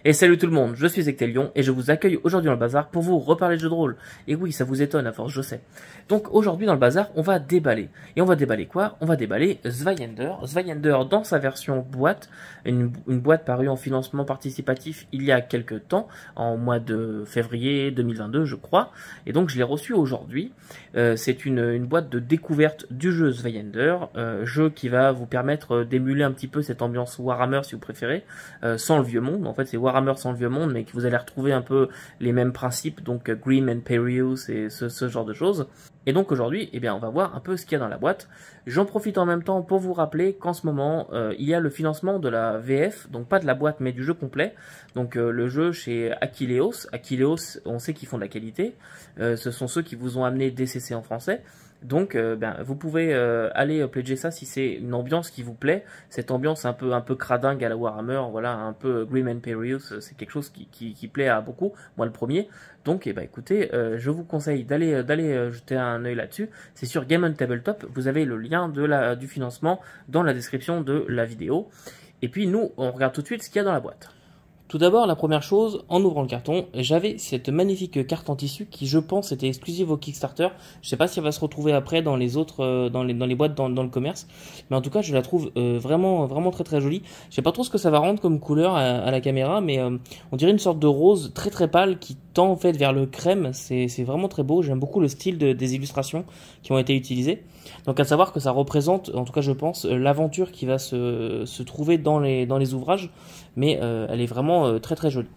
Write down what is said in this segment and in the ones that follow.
Et salut tout le monde, je suis Ectelion et je vous accueille aujourd'hui dans le bazar pour vous reparler de jeux de rôle. Et oui, ça vous étonne à force, je sais. Donc aujourd'hui dans le bazar, on va déballer. Et on va déballer quoi? On va déballer Zweihander. Zweihander dans sa version boîte, une boîte parue en financement participatif il y a quelques temps, en mois de février 2022 je crois. Et donc je l'ai reçu aujourd'hui. C'est une boîte de découverte du jeu Zweihander, jeu qui va vous permettre d'émuler un petit peu cette ambiance Warhammer si vous préférez, sans le vieux monde. En fait c'est Warhammer sans le vieux monde, mais que vous allez retrouver un peu les mêmes principes, donc Grim and Perious et ce genre de choses. Et donc aujourd'hui, eh bien, on va voir un peu ce qu'il y a dans la boîte. J'en profite en même temps pour vous rappeler qu'en ce moment, il y a le financement de la VF, donc pas de la boîte, mais du jeu complet. Donc le jeu chez Achilleos. Achilleos, on sait qu'ils font de la qualité. Ce sont ceux qui vous ont amené DCC en français. Donc, vous pouvez aller pledger ça si c'est une ambiance qui vous plaît. Cette ambiance un peu cradingue à la Warhammer, voilà, un peu Grim and Perious, c'est quelque chose qui plaît à beaucoup. Moi, le premier. Donc, écoutez, je vous conseille d'aller jeter un œil là-dessus. C'est sur Game on Tabletop. Vous avez le lien du financement dans la description de la vidéo. Et puis, nous, on regarde tout de suite ce qu'il y a dans la boîte. Tout d'abord, la première chose, en ouvrant le carton, j'avais cette magnifique carte en tissu qui, je pense, était exclusive au Kickstarter. Je sais pas si elle va se retrouver après dans les autres, dans les boîtes dans le commerce, mais en tout cas, je la trouve vraiment très jolie. Je sais pas trop ce que ça va rendre comme couleur à la caméra, mais on dirait une sorte de rose très pâle qui tend en fait vers le crème. C'est vraiment très beau. J'aime beaucoup le style des illustrations qui ont été utilisées. Donc à savoir que ça représente, en tout cas je pense, l'aventure qui va se trouver dans les ouvrages, mais elle est vraiment très jolie.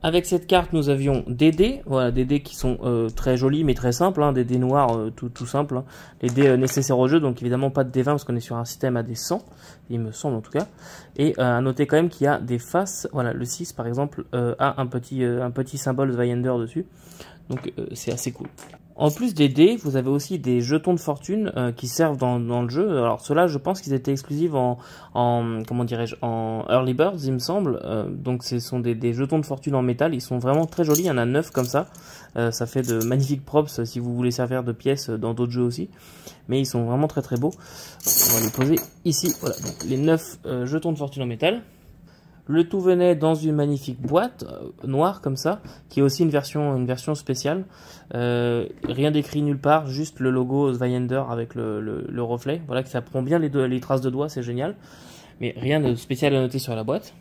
Avec cette carte, nous avions des dés, voilà, des dés qui sont très jolis mais très simples, hein, des dés noirs tout simples, hein, les dés nécessaires au jeu, donc évidemment pas de dés 20 parce qu'on est sur un système à des 100, il me semble en tout cas. Et à noter quand même qu'il y a des faces, voilà, le 6 par exemple a un petit symbole Zweihander dessus, donc c'est assez cool. En plus des dés, vous avez aussi des jetons de fortune qui servent dans le jeu. Alors ceux-là, je pense qu'ils étaient exclusifs en comment dirais-je, en Early Birds, il me semble. Donc ce sont des jetons de fortune en métal. Ils sont vraiment très jolis. Il y en a 9 comme ça. Ça fait de magnifiques props si vous voulez servir de pièces dans d'autres jeux aussi. Mais ils sont vraiment très beaux. On va les poser ici. Voilà, donc les 9 jetons de fortune en métal. Le tout venait dans une magnifique boîte noire comme ça, qui est aussi une version spéciale. Rien d'écrit nulle part, juste le logo Zweihander avec le reflet. Voilà, que ça prend bien les traces de doigts, c'est génial. Mais rien de spécial à noter sur la boîte.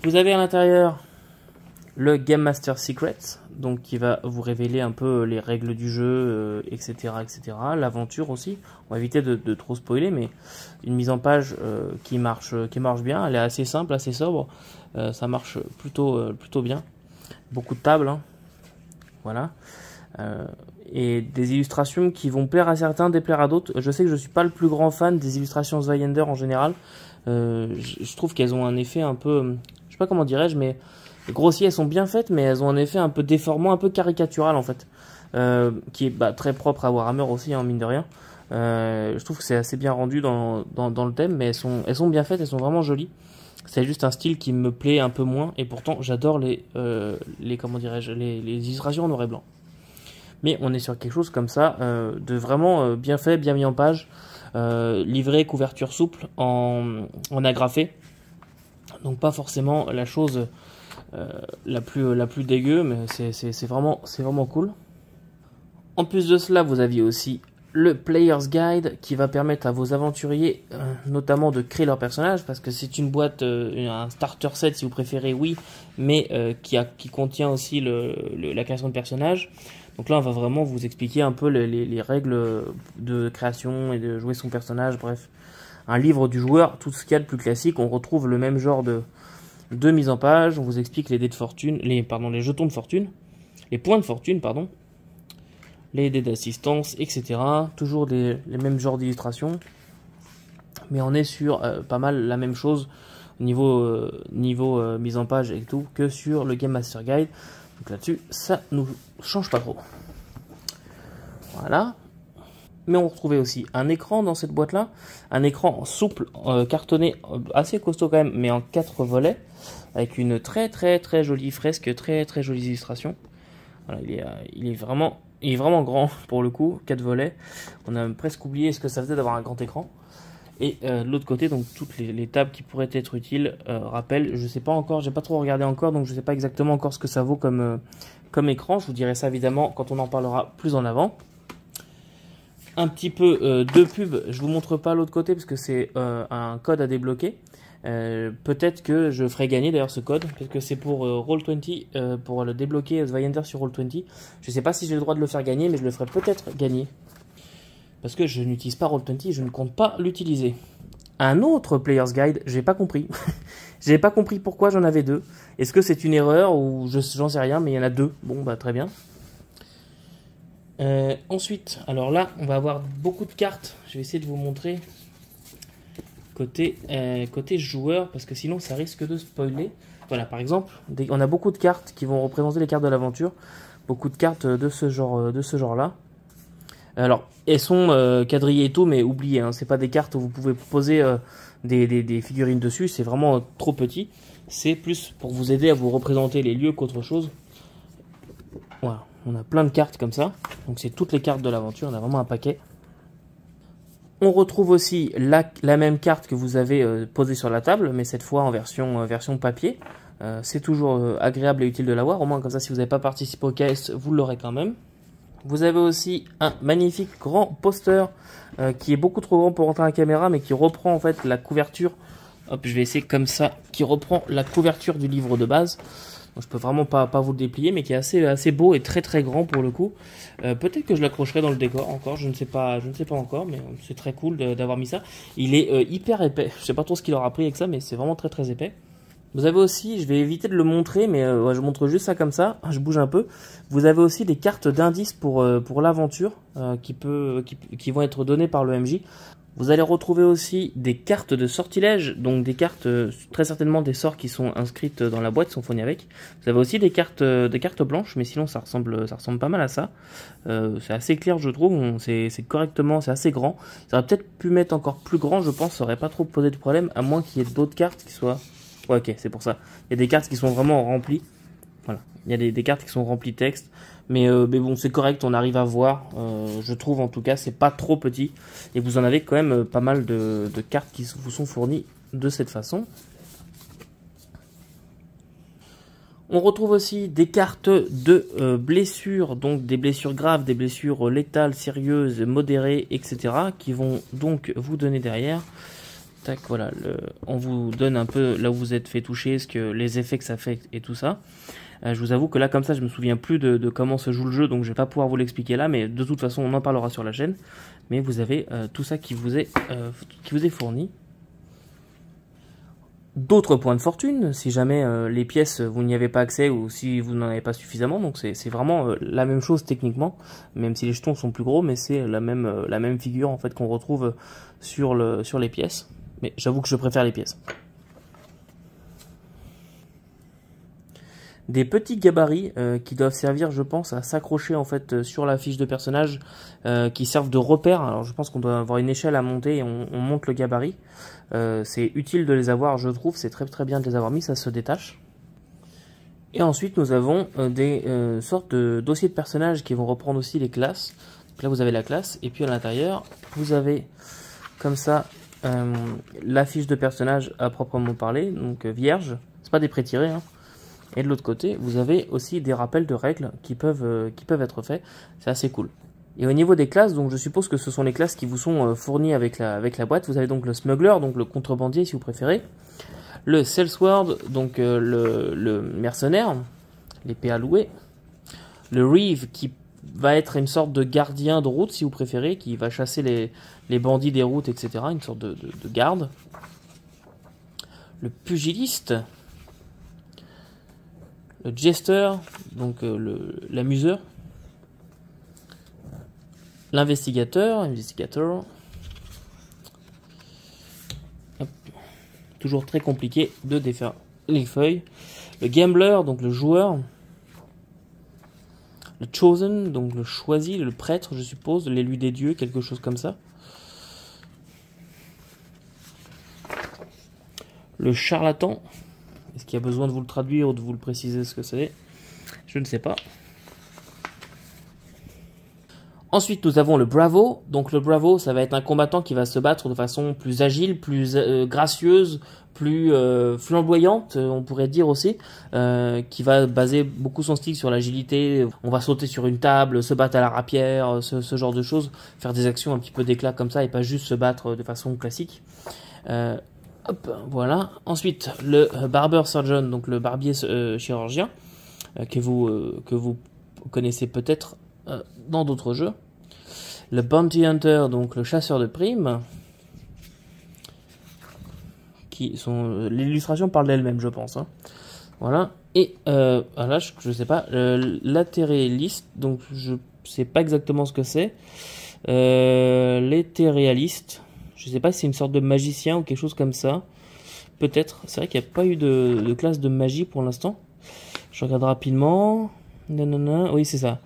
Vous avez à l'intérieur le Game Master Secret, donc qui va vous révéler un peu les règles du jeu, etc. L'aventure aussi. On va éviter de trop spoiler, mais une mise en page qui marche bien. Elle est assez simple, assez sobre. Ça marche plutôt bien. Beaucoup de tables, hein. Voilà. Et des illustrations qui vont plaire à certains, déplaire à d'autres. Je sais que je suis pas le plus grand fan des illustrations Zweihander en général. Je trouve qu'elles ont un effet un peu, je sais pas comment dirais-je, mais grossier, elles sont bien faites, mais elles ont un effet un peu déformant, un peu caricatural en fait, qui est très propre à Warhammer aussi, hein, mine de rien. Je trouve que c'est assez bien rendu dans le thème, mais elles sont bien faites, elles sont vraiment jolies. C'est juste un style qui me plaît un peu moins, et pourtant j'adore les comment dirais-je, les illustrations en noir et blanc. Mais on est sur quelque chose comme ça, de vraiment bien fait, bien mis en page, livré, couverture souple, en agrafé. Donc pas forcément la chose la plus dégueu, mais c'est vraiment cool. En plus de cela, vous aviez aussi le Player's Guide qui va permettre à vos aventuriers notamment de créer leur personnage, parce que c'est une boîte, un starter set si vous préférez, oui, mais qui contient aussi la création de personnages. Donc là on va vraiment vous expliquer un peu les règles de création et de jouer son personnage, bref. Un livre du joueur, tout ce qu'il y a de plus classique. On retrouve le même genre de mise en page. On vous explique les dés de fortune, les jetons de fortune, les points de fortune, pardon, les dés d'assistance, etc. Toujours les mêmes genres d'illustrations, mais on est sur pas mal la même chose au niveau mise en page et tout que sur le Game Master Guide. Donc là-dessus, ça nous change pas trop. Voilà. Mais on retrouvait aussi un écran dans cette boîte-là, un écran souple, cartonné, assez costaud quand même, mais en 4 volets, avec une très jolie fresque, très jolie illustration. Voilà, il est vraiment grand pour le coup, 4 volets. On a presque oublié ce que ça faisait d'avoir un grand écran. Et de l'autre côté, donc toutes les tables qui pourraient être utiles. Rappel, je sais pas encore, j'ai pas trop regardé encore, donc je sais pas exactement encore ce que ça vaut comme écran. Je vous dirai ça évidemment quand on en parlera plus en avant. Un petit peu de pub, je vous montre pas l'autre côté parce que c'est un code à débloquer. Peut-être que je ferai gagner d'ailleurs ce code parce que c'est pour Roll20 pour le débloquer Zweihander sur Roll20. Je sais pas si j'ai le droit de le faire gagner, mais je le ferai peut-être gagner parce que je n'utilise pas Roll20, je ne compte pas l'utiliser. Un autre Player's Guide, j'ai pas compris. J'ai pas compris pourquoi j'en avais deux. Est-ce que c'est une erreur ou j'en sais rien, mais il y en a deux. Bon bah très bien. Ensuite, alors là, on va avoir beaucoup de cartes. Je vais essayer de vous montrer côté joueur, parce que sinon ça risque de spoiler. Voilà, par exemple, on a beaucoup de cartes qui vont représenter les cartes de l'aventure. Beaucoup de cartes de ce genre-là. Alors, elles sont quadrillées et tout, mais oubliez, hein, c'est pas des cartes où vous pouvez poser des figurines dessus. C'est vraiment trop petit. C'est plus pour vous aider à vous représenter les lieux qu'autre chose. Voilà. On a plein de cartes comme ça, donc c'est toutes les cartes de l'aventure, on a vraiment un paquet. On retrouve aussi la même carte que vous avez posée sur la table, mais cette fois en version papier. C'est toujours agréable et utile de l'avoir, au moins comme ça si vous n'avez pas participé au KS, vous l'aurez quand même. Vous avez aussi un magnifique grand poster qui est beaucoup trop grand pour rentrer à la caméra, mais qui reprend en fait la couverture. Hop, je vais essayer comme ça, qui reprend la couverture du livre de base. Donc, je peux vraiment pas vous le déplier, mais qui est assez beau et très très grand pour le coup. Peut-être que je l'accrocherai dans le décor encore, je ne sais pas encore, mais c'est très cool d'avoir mis ça. Il est hyper épais, je sais pas trop ce qu'il aura pris avec ça, mais c'est vraiment très très épais. Vous avez aussi, je vais éviter de le montrer, mais ouais, je montre juste ça comme ça, je bouge un peu. Vous avez aussi des cartes d'indices pour l'aventure qui vont être données par le MJ. Vous allez retrouver aussi des cartes de sortilège, donc des cartes, très certainement des sorts qui sont inscrites dans la boîte, sont fournies avec. Vous avez aussi des cartes blanches, mais sinon ça ressemble pas mal à ça. C'est assez clair je trouve, c'est correctement, c'est assez grand. Ça aurait peut-être pu mettre encore plus grand, je pense, ça aurait pas trop posé de problème, à moins qu'il y ait d'autres cartes qui soient... Ouais, ok, c'est pour ça. Il y a des cartes qui sont vraiment remplies. Voilà, il y a des cartes qui sont remplies de texte. Mais bon, c'est correct, on arrive à voir. Je trouve en tout cas, c'est pas trop petit. Et vous en avez quand même pas mal de cartes qui vous sont fournies de cette façon. On retrouve aussi des cartes de blessures, donc des blessures graves, des blessures létales, sérieuses, modérées, etc. qui vont donc vous donner derrière. Tac, voilà, on vous donne un peu là où vous êtes fait toucher, les effets que ça fait et tout ça. Je vous avoue que là, comme ça, je me souviens plus de comment se joue le jeu, donc je vais pas pouvoir vous l'expliquer là, mais de toute façon, on en parlera sur la chaîne. Mais vous avez tout ça qui vous est fourni. D'autres points de fortune, si jamais les pièces, vous n'y avez pas accès ou si vous n'en avez pas suffisamment. Donc c'est vraiment la même chose techniquement, même si les jetons sont plus gros, mais c'est la même figure en fait qu'on retrouve sur les pièces. Mais j'avoue que je préfère les pièces. Des petits gabarits qui doivent servir, je pense, à s'accrocher en fait sur la fiche de personnage, qui servent de repère. Alors je pense qu'on doit avoir une échelle à monter et on monte le gabarit. C'est utile de les avoir, je trouve. C'est très très bien de les avoir mis, ça se détache. Et ensuite nous avons des sortes de dossiers de personnages qui vont reprendre aussi les classes. Donc là vous avez la classe et puis à l'intérieur vous avez comme ça la fiche de personnage à proprement parler, donc vierge. C'est pas des pré-tirés, hein. Et de l'autre côté, vous avez aussi des rappels de règles qui peuvent être faits. C'est assez cool. Et au niveau des classes, donc je suppose que ce sont les classes qui vous sont fournies avec la boîte. Vous avez donc le smuggler, donc le contrebandier si vous préférez. Le salesword, donc le mercenaire, l'épée à louer. Le reeve qui va être une sorte de gardien de route si vous préférez, qui va chasser les bandits des routes, etc. Une sorte de garde. Le pugiliste. Le jester, donc l'amuseur. L'investigateur, toujours très compliqué de défaire les feuilles. Le gambler, donc le joueur. Le chosen, donc le choisi, le prêtre, je suppose, l'élu des dieux, quelque chose comme ça. Le charlatan. Est-ce qu'il y a besoin de vous le traduire ou de vous le préciser ce que c'est? Je ne sais pas. Ensuite, nous avons le Bravo. Donc le Bravo, ça va être un combattant qui va se battre de façon plus agile, plus gracieuse, plus flamboyante, on pourrait dire aussi, qui va baser beaucoup son style sur l'agilité. On va sauter sur une table, se battre à la rapière, ce genre de choses, faire des actions un petit peu d'éclat comme ça et pas juste se battre de façon classique. Hop, voilà. Ensuite, le Barber Surgeon, donc le barbier chirurgien, que vous connaissez peut-être dans d'autres jeux. Le Bounty Hunter, donc le chasseur de primes. L'illustration parle d'elle-même, je pense. Hein. Voilà. Et voilà, je sais pas. Latéraliste, donc je sais pas exactement ce que c'est. L'éthéréaliste. Je sais pas si c'est une sorte de magicien ou quelque chose comme ça. Peut-être. C'est vrai qu'il n'y a pas eu de classe de magie pour l'instant. Je regarde rapidement. Nanana. Oui, c'est ça.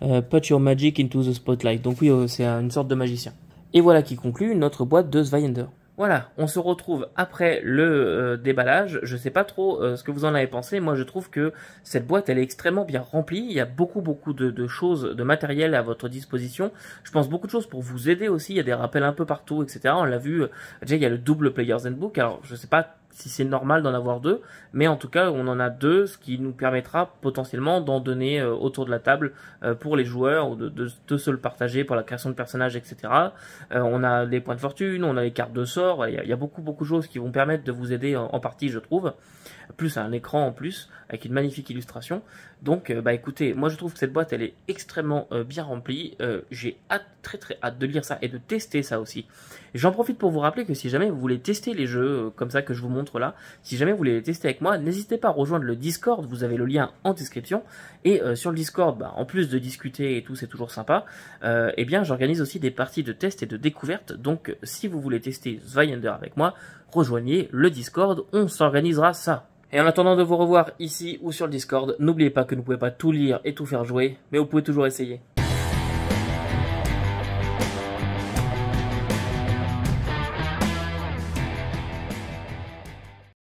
Put your magic into the spotlight. Donc oui, c'est une sorte de magicien. Et voilà qui conclut notre boîte de Zweihander. Voilà, on se retrouve après le déballage. Je sais pas trop ce que vous en avez pensé. Moi, je trouve que cette boîte, elle est extrêmement bien remplie. Il y a beaucoup de choses, de matériel à votre disposition. Je pense beaucoup de choses pour vous aider aussi. Il y a des rappels un peu partout, etc. On l'a vu. Déjà, il y a le double Player's Handbook. Alors, je sais pas si c'est normal d'en avoir deux, mais en tout cas, on en a deux, ce qui nous permettra potentiellement d'en donner autour de la table pour les joueurs, ou de se le partager pour la création de personnages, etc. On a des points de fortune, on a les cartes de sort. Voilà, il y a beaucoup de choses qui vont permettre de vous aider en partie, je trouve. Plus un écran en plus, avec une magnifique illustration. Donc, bah écoutez, moi je trouve que cette boîte, elle est extrêmement bien remplie. J'ai très hâte de lire ça et de tester ça aussi. J'en profite pour vous rappeler que si jamais vous voulez tester les jeux comme ça que je vous montre là, si jamais vous voulez les tester avec moi, n'hésitez pas à rejoindre le Discord, vous avez le lien en description. Et sur le Discord, bah, en plus de discuter et tout, c'est toujours sympa, eh bien j'organise aussi des parties de test et de découverte. Donc si vous voulez tester Zweihander avec moi, rejoignez le Discord, on s'organisera ça. Et en attendant de vous revoir ici ou sur le Discord, n'oubliez pas que vous ne pouvez pas tout lire et tout faire jouer, mais vous pouvez toujours essayer.